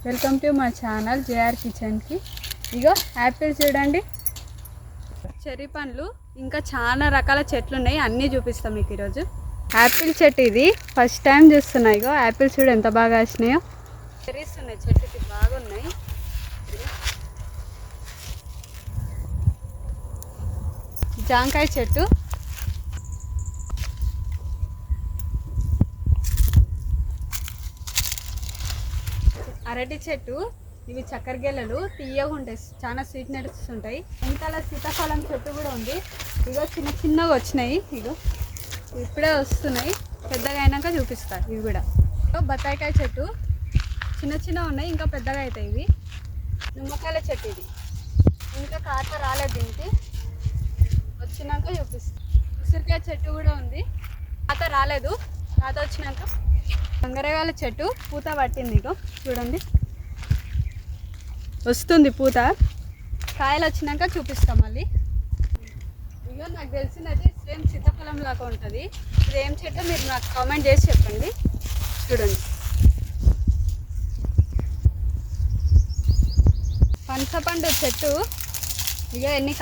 Welcome to my channel JR కిచెన్కి. ఇగో Apple చూడండి, చెర్రీ పండ్లు, ఇంకా చాలా రకాల చెట్లు ఉన్నాయి. అన్నీ చూపిస్తాం మీకు ఈరోజు. యాపిల్ చెట్టు ఇది ఫస్ట్ టైం చూస్తున్నాయి. ఇగో యాపిల్ చూడు ఎంత బాగా వచ్చినాయో. చెర్రీస్ ఉన్నాయి, చెట్టుకి బాగున్నాయి. జాంకాయ చెట్టు, అరటి చెట్టు, ఇవి చక్కెర గెల్లలు తీయగా ఉంటాయి, చాలా స్వీట్నెస్ ఉంటాయి. వెనకాల సీతాఫలం చెట్టు కూడా ఉంది. ఇగో చిన్న చిన్నగా వచ్చినాయి, ఇగో ఇప్పుడే వస్తున్నాయి, పెద్దగా అయినాక చూపిస్తారు. ఇవి కూడా బత్తాయికాయ చెట్టు చిన్న చిన్నగా ఉన్నాయి, ఇంకా పెద్దగా అవుతాయి. ఇవి నిమ్మకాయల చెట్టు, ఇది ఇంకా కాత రాలేదు, దీనికి వచ్చినాక చూపిస్తాను. ఉసిరికాయ చెట్టు కూడా ఉంది, కాత రాలేదు, కాత వచ్చినాక. గంగరగాయల చెట్టు పూత పట్టింది, ఇగో చూడండి వస్తుంది పూత, కాయలు వచ్చినాక చూపిస్తాం మళ్ళీ. ఇగో నాకు తెలిసినది సేమ్ సీతాఫలం లాగా ఉంటుంది. ఇది ఏం చెట్టు మీరు నాకు కామెంట్ చేసి చెప్పండి. చూడండి పనసపండు చెట్టు, ఇక ఎన్ని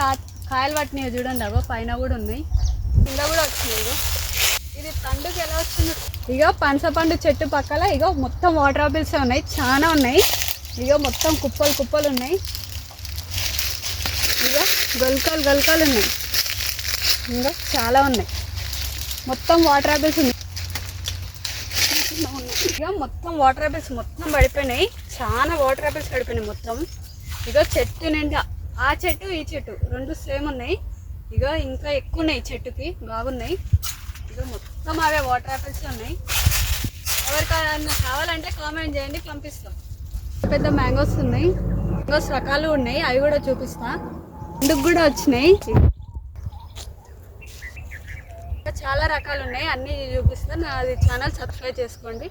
కాయలు పట్టినాయో చూడండి. అగో పైన కూడా ఉన్నాయి, కింద కూడా వచ్చినాయి. ఇగో ఇది పండుగ ఎలా వస్తుంది. ఇగో పనసపండు చెట్టు పక్కల ఇగో మొత్తం వాటర్ ఆపిల్స్ ఉన్నాయి, చాలా ఉన్నాయి. ఇగో మొత్తం కుప్పలు కుప్పలు ఉన్నాయి. ఇగో గొలకలు ఉన్నాయి, ఇంకా చాలా ఉన్నాయి. మొత్తం వాటర్ ఆపిల్స్ ఉన్నాయి. ఇక మొత్తం వాటర్ ఆపిల్స్ మొత్తం పడిపోయినాయి, చాలా వాటర్ ఆపిల్స్ పడిపోయినాయి మొత్తం. ఇగో చెట్టు నిండా ఆ చెట్టు ఈ చెట్టు రెండు సేమ్ ఉన్నాయి. ఇగో ఇంకా ఎక్కువ ఉన్నాయి, చెట్టుకి బాగున్నాయి. ఇగో మొత్తం అవే వాటర్ ఆపిల్స్ ఉన్నాయి. ఎవరికైనా కావాలంటే కామెంట్ చేయండి, పంపిస్తాం. పెద్ద మ్యాంగోస్ ఉన్నాయి, మ్యాంగోస్ రకాలు ఉన్నాయి, అవి కూడా చూపిస్తా. ఇందుకు కూడా వచ్చినాయి, ఇంకా చాలా రకాలు ఉన్నాయి, అన్నీ చూపిస్తాను. అది ఛానల్ సబ్స్క్రైబ్ చేసుకోండి.